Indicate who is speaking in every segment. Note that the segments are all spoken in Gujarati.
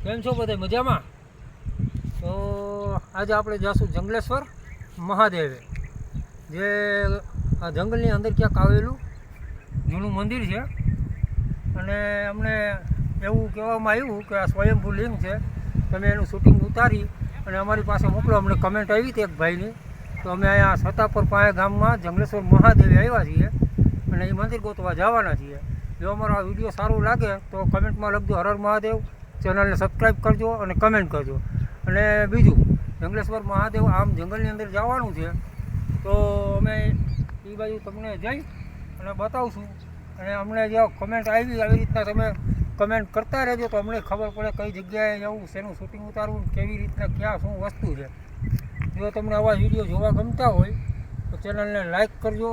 Speaker 1: કેમ છો બધા મજામાં? તો આજે આપણે જઈશું જંગલેશ્વર મહાદેવે, જે આ જંગલની અંદર ક્યાંક આવેલું જૂનું મંદિર છે. અને અમને એવું કહેવામાં આવ્યું કે આ સ્વયંભૂ લિંગ છે, તમે એનું શૂટિંગ ઉતારી અને અમારી પાસે મોકલો. અમને કમેન્ટ આવી હતી એક ભાઈની. તો અમે અહીંયા સતાપર પાસે ગામમાં જંગલેશ્વર મહાદેવે આવ્યા છીએ અને એ મંદિર ગોતવા જવાના છીએ. જો અમારો આ વિડીયો સારું લાગે તો કમેન્ટમાં લખજો હર હર મહાદેવ, ચેનલને સબસ્ક્રાઈબ કરજો અને કમેન્ટ કરજો. અને બીજું, જંગલેશ્વર મહાદેવ આમ જંગલની અંદર જવાનું છે, તો અમે એ બાજુ તમને જઈ અને બતાવશું. અને અમને જે કમેન્ટ આવી આવી રીતના તમે કમેન્ટ કરતા રહેજો, તો અમને ખબર પડે કઈ જગ્યાએ જવું, શેનું શૂટિંગ ઉતારવું, કેવી રીતના ક્યાં શું વસ્તુ છે. જો તમને આવા વિડીયો જોવા ગમતા હોય તો ચેનલને લાઈક કરજો,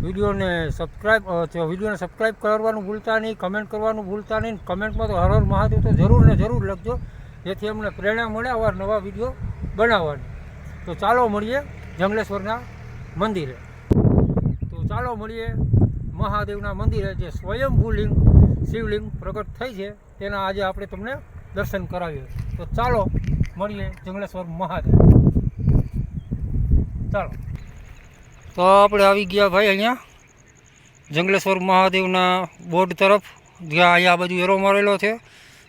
Speaker 1: વિડીયોને સબસ્ક્રાઈબ કરવાનું ભૂલતા નહીં, કમેન્ટ કરવાનું ભૂલતા નહીં. કમેન્ટમાં તો હર હર મહાદેવ તો જરૂર ને જરૂર લખજો, જેથી અમને પ્રેરણા મળે આવા નવા વિડીયો બનાવવાની. તો ચાલો મળીએ જંગલેશ્વરના મંદિરે. તો ચાલો મળીએ મહાદેવના મંદિરે, જે સ્વયંભૂ લિંગ શિવલિંગ પ્રગટ થઈ છે તેના આજે આપણે તમને દર્શન કરાવીએ. તો ચાલો મળીએ જંગલેશ્વર મહાદેવ. ચાલો. તો આપણે આવી ગયા ભાઈ અહીંયા જંગલેશ્વર મહાદેવના બોર્ડ તરફ, જ્યાં અહીંયા આ બાજુ એરો મારેલો છે.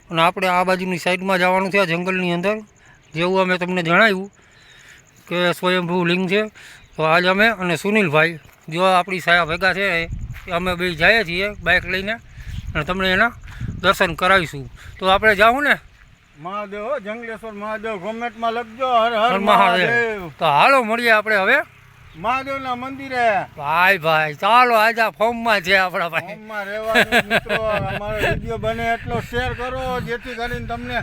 Speaker 1: અને આપણે આ બાજુની સાઈડમાં જવાનું છે, આ જંગલની અંદર. જેવું અમે તમને જણાવ્યું કે સ્વયંભૂ લિંગ છે, તો આજ અમે અને સુનિલભાઈ જો આપણી સાયા ભેગા છે, અમે બે જઈએ છીએ બાઇક લઈને અને તમને એના દર્શન કરાવીશું. તો આપણે જાઉં ને
Speaker 2: મહાદેવ, જંગલેશ્વર મહાદેવ કોમેન્ટમાં લખજો હર હર
Speaker 1: મહાદેવ.
Speaker 2: મહાદેવ.
Speaker 1: તો હાલો મળીએ આપણે હવે
Speaker 2: મહાદેવના મંદિરે.
Speaker 1: ભાઈ ચાલો, આજે ફોર્મમાં છે આપણા ભાઈ.
Speaker 2: હોમમાં રહેવાનું મિત્રો. અમારો વિડીયો બને એટલો શેર કરો, જેથી કરીને તમને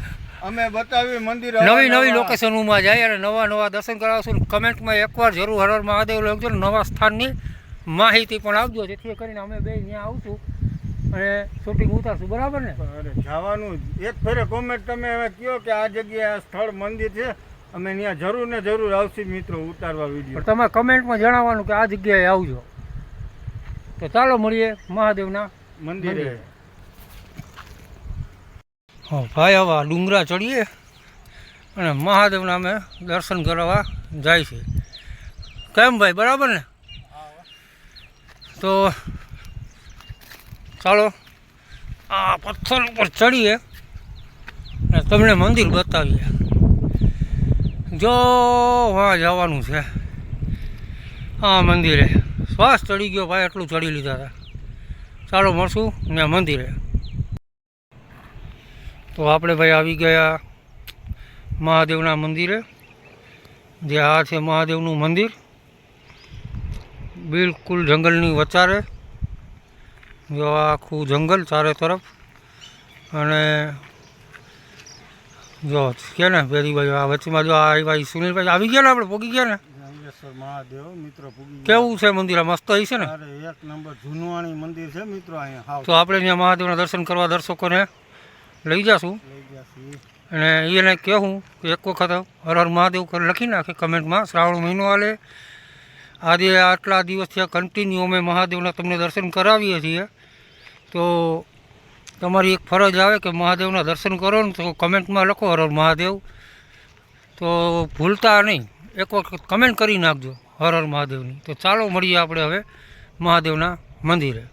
Speaker 2: અમે બતાવી મંદિર
Speaker 1: નવી લોકેશનોમાં જાય અને નવા દર્શન કરાવશું. કમેન્ટમાં એકવાર જરૂર હર હર મહાદેવ લખજો, નવા સ્થાનની માહિતી પણ આપજો, જેથી કરીને અમે બે ત્યાં આવશું અને શૂટિંગ ઉતારશું. બરાબર ને?
Speaker 2: અરે જવાનું એક ફેરે કોમેન્ટ તમે હવે કહો કે આ જગ્યાએ આ સ્થળ મંદિર છે, અમે ત્યાં જરૂર ને જરૂર આવશું મિત્રો ઉતારવા વિડીયો.
Speaker 1: તમે કમેન્ટમાં જણાવવાનું કે આ જગ્યાએ આવજો. તો ચાલો મળીએ મહાદેવના
Speaker 2: મંદિરે.
Speaker 1: હા ભાઈ, હવે ડુંગરા ચડીએ અને મહાદેવના અમે દર્શન કરવા જાય છે. કેમ ભાઈ, બરાબર ને? તો ચાલો આ પથ્થર ઉપર ચડીએ અને તમને મંદિર બતાવીએ. જો વાં જવાનું છે આ મંદિરે. શ્વાસ ચડી ગયો ભાઈ, એટલું ચડી લીધા હતા. ચાલો મળશું ને મંદિરે. તો આપણે ભાઈ આવી ગયા મહાદેવના મંદિરે, જે આ છે મહાદેવનું મંદિર, બિલકુલ જંગલની વચારે. જો આખું જંગલ ચારે તરફ. અને જો કે ને પેલી બાજુ આ વચ્ચેમાં જો આ ભાઈ સુનિલભાઈ આવી ગયા ને, આપણે પોગી ગયા ને
Speaker 2: જંગલેશ્વર મહાદેવ મિત્રો.
Speaker 1: કેવું છે મંદિર? આ મસ્ત હશે ને?
Speaker 2: અરે એક નંબર જૂનવાણી મંદિર છે મિત્રો અહીંયા.
Speaker 1: તો આપણે ત્યાં મહાદેવના દર્શન કરવા દર્શકોને લઈ જશું. અને એને કહેવું કે એક વખત હર હર મહાદેવ લખી નાખે કમેન્ટમાં. શ્રાવણ મહિનો હાલે, આજે આટલા દિવસથી કન્ટિન્યુ અમે મહાદેવના તમને દર્શન કરાવીએ છીએ. તો તમારી એક ફરજ આવે કે મહાદેવના દર્શન કરો ને, તો કમેન્ટમાં લખો હર હર મહાદેવ. તો ભૂલતા નહીં, એક વખત કમેન્ટ કરી નાખજો હર હર મહાદેવની. તો ચાલો મળીએ આપણે હવે મહાદેવના મંદિરે.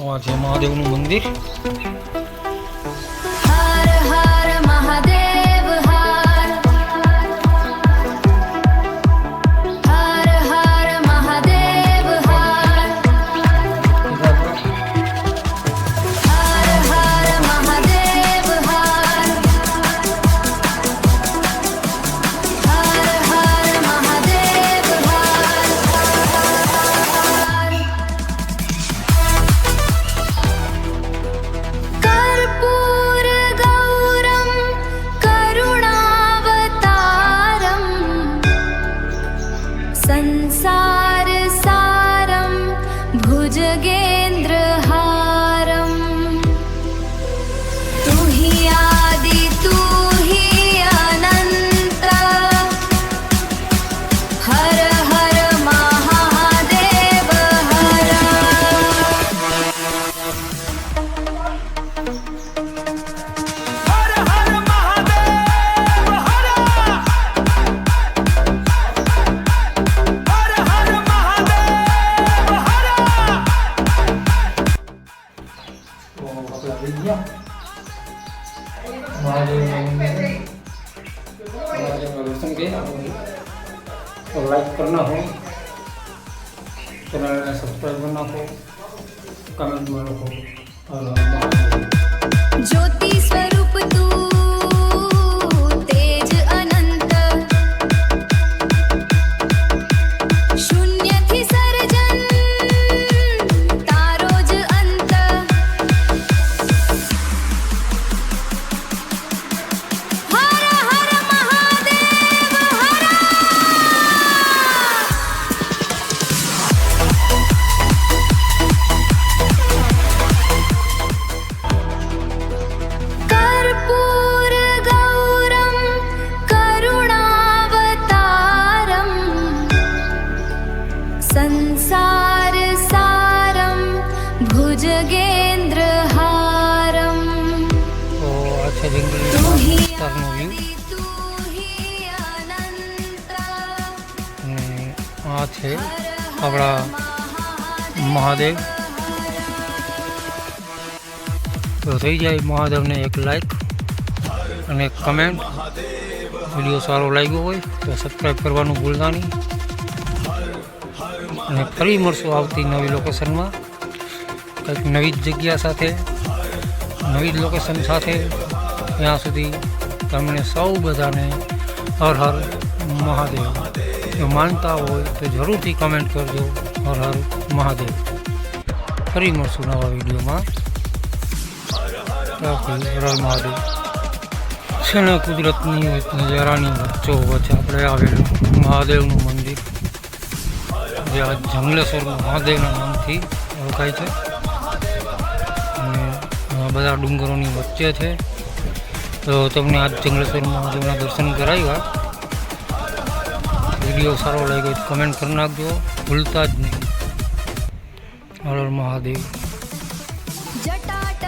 Speaker 1: આ છે મહાદેવનું મંદિર. ચેનલને સબસ્ક્રાઈબ કરી નાખો, કમેન્ટમાં લખો હર હર મહાદેવ।
Speaker 3: ज्योति स्वरूप तू तेज अनंत शून्य थी सर्जन तारो ज अंत हर हर महादेव हर कर्पूर गौरम करुणावतारम संसार सारम भुजगेंद्र हारम
Speaker 1: તો આ છે જંગલી
Speaker 3: तू ही
Speaker 1: વિસ્તારનો વ્યૂ
Speaker 3: आदि तू ही अनंत
Speaker 1: અને આ છે આપણા મહાદેવ। તો થઈ જાય મહાદેવને એક લાઈક અને એક કમેન્ટ। વિડીયો સારો લાગ્યો હોય તો સબસ્ક્રાઈબ કરવાનું ભૂલતા નહીં અને ફરી મળશું આવતી નવી લોકેશનમાં કંઈક નવી જ જગ્યા સાથે, નવી જ લોકેશન સાથે। ત્યાં સુધી તમને સૌ બધાને હર હર મહાદેવ। જો માનતા હોય તો જરૂરથી કમેન્ટ કરજો હર હર મહાદેવ। ફરી મળશું નવા વિડીયોમાં। હર હર મહાદેવ છે ને કુદરતની નજારાની વચ્ચો વચ્ચે આપણે આવેલું મહાદેવનું મંદિર જે આ જંગલેશ્વર મહાદેવના નામથી ઓળખાય છે અને આ બધા ડુંગરોની વચ્ચે છે। તો તમને આજ જંગલેશ્વર મહાદેવના દર્શન કરાવ્યા। વિડીયો સારો લાગ્યો તો કમેન્ટ કરી નાખજો, ભૂલતા જ નહીં। હર હર મહાદેવ।
Speaker 3: जटाट